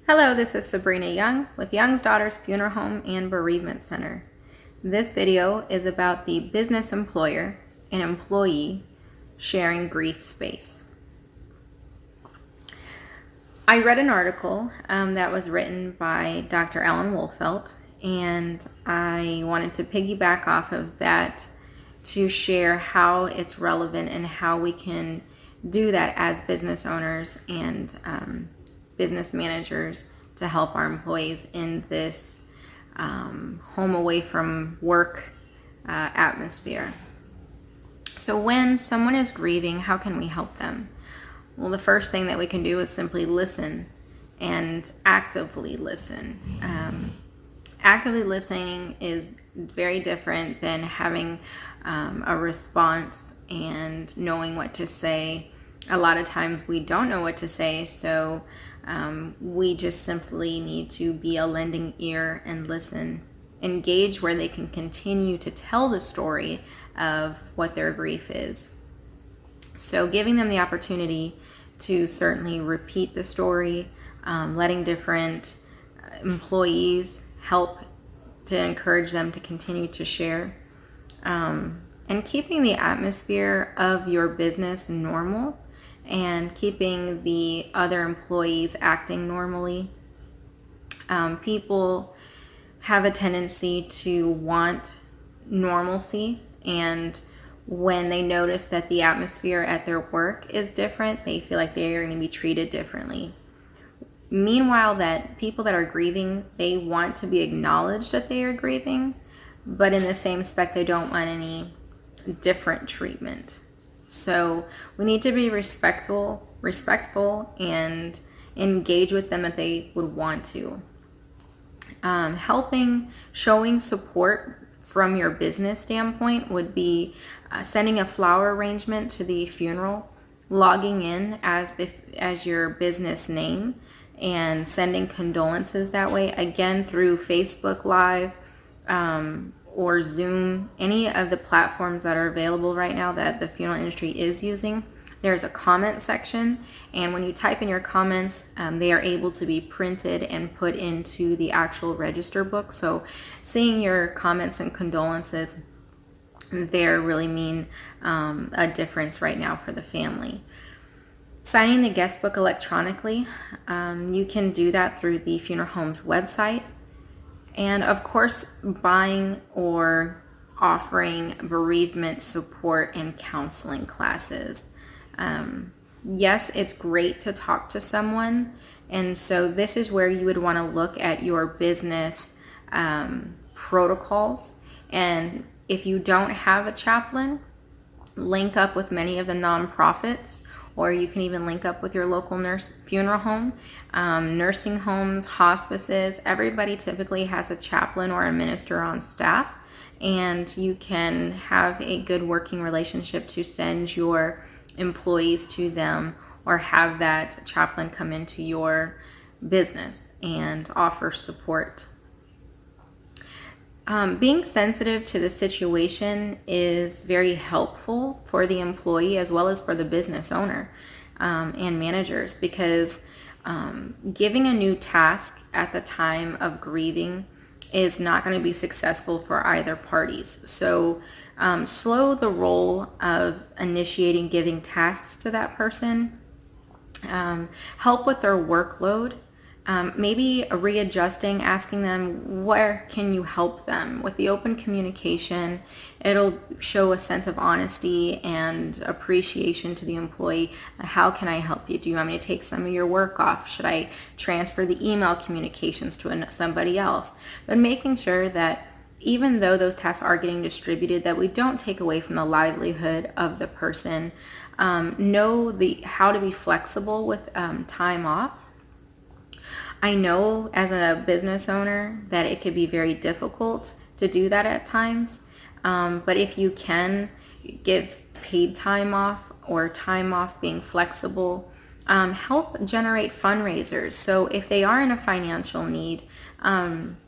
Hello, this is Sabrina Young with Young's Daughters Funeral Home and Bereavement Center. This video is about the business employer and employee sharing grief space. I read an article that was written by Dr. Alan Wolfelt, and I wanted to piggyback off of that to share how it's relevant and how we can do that as business owners and business managers to help our employees in this home away from work atmosphere. So when someone is grieving, how can we help them? Well, the first thing that we can do is simply listen and actively listen. Actively listening is very different than having a response and knowing what to say. A lot of times we don't know what to say, so we just simply need to be a lending ear and listen. Engage where they can continue to tell the story of what their grief is. So giving them the opportunity to certainly repeat the story, letting different employees help to encourage them to continue to share, and keeping the atmosphere of your business normal and keeping the other employees acting normally. People have a tendency to want normalcy, and when they notice that the atmosphere at their work is different, they feel like they are going to be treated differently. Meanwhile, that people that are grieving, they want to be acknowledged that they are grieving, but in the same respect, they don't want any different treatment. So we need to be respectful and engage with them if they would want to. Showing support from your business standpoint would be sending a flower arrangement to the funeral, logging in as your business name, and sending condolences that way, again through Facebook Live or Zoom, any of the platforms that are available right now that the funeral industry is using. There's a comment section, and when you type in your comments, they are able to be printed and put into the actual register book. So seeing your comments and condolences there really mean a difference right now for the family. Signing the guest book electronically, you can do that through the funeral home's website. And of course, buying or offering bereavement support and counseling classes. Yes, it's great to talk to someone, and so this is where you would want to look at your business protocols. And if you don't have a chaplain, link up with many of the nonprofits, or you can even link up with your local funeral home, nursing homes, hospices. Everybody typically has a chaplain or a minister on staff, and you can have a good working relationship to send your employees to them, or have that chaplain come into your business and offer support. Being sensitive to the situation is very helpful for the employee as well as for the business owner and managers, because giving a new task at the time of grieving is not going to be successful for either parties. So slow the role of initiating giving tasks to that person. Help with their workload. Maybe readjusting, asking them where can you help them. With the open communication, it'll show a sense of honesty and appreciation to the employee. How can I help you? Do you want me to take some of your work off? Should I transfer the email communications to somebody else? But making sure that even though those tasks are getting distributed, that we don't take away from the livelihood of the person. Know how to be flexible with time off. I know as a business owner that it could be very difficult to do that at times, but if you can give paid time off or time off being flexible, help generate fundraisers. So if they are in a financial need,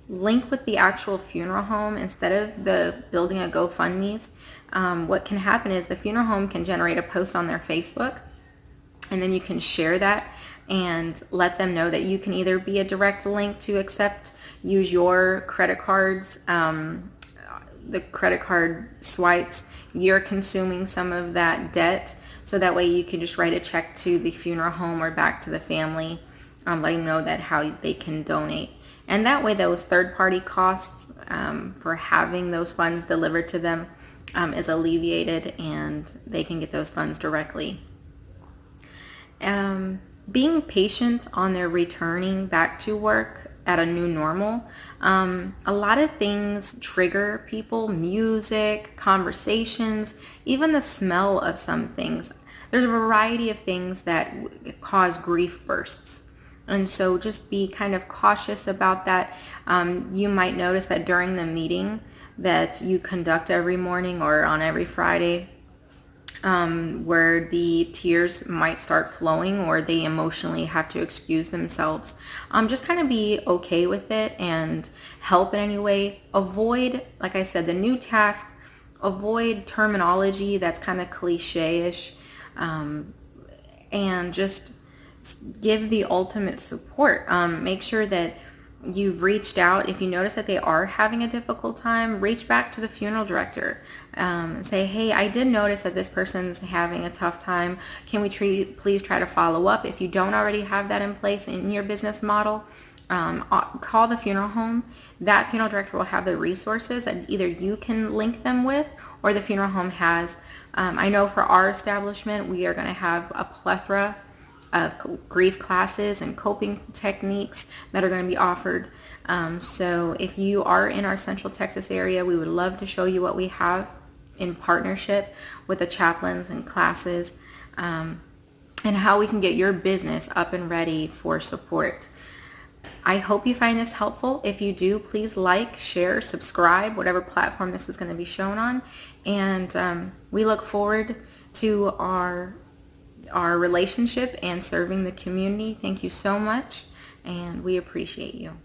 link with the actual funeral home instead of building a GoFundMe's. What can happen is the funeral home can generate a post on their Facebook, and then you can share that and let them know that you can either be a direct link to use your credit cards, the credit card swipes, you're consuming some of that debt, so that way you can just write a check to the funeral home or back to the family, letting them know that how they can donate. And that way those third-party costs for having those funds delivered to them is alleviated, and they can get those funds directly. Being patient on their returning back to work at a new normal. A lot of things trigger people: music, conversations, even the smell of some things. There's a variety of things that cause grief bursts. And so just be kind of cautious about that. You might notice that during the meeting that you conduct every morning or on every Friday, where the tears might start flowing or they emotionally have to excuse themselves. Just kind of be okay with it and help in any way. Avoid, like I said, the new tasks. Avoid terminology that's kind of cliche-ish, and just give the ultimate support. Make sure that you've reached out. If you notice that they are having a difficult time, reach back to the funeral director. Say, hey, I did notice that this person's having a tough time. Can we please try to follow up? If you don't already have that in place in your business model, call the funeral home. That funeral director will have the resources that either you can link them with or the funeral home has. I know for our establishment, we are going to have a plethora of grief classes and coping techniques that are going to be offered. So if you are in our Central Texas area, we would love to show you what we have in partnership with the chaplains and classes, and how we can get your business up and ready for support. I hope you find this helpful. If you do, please like, share, subscribe, whatever platform this is going to be shown on. And we look forward to our relationship and serving the community. Thank you so much, and we appreciate you.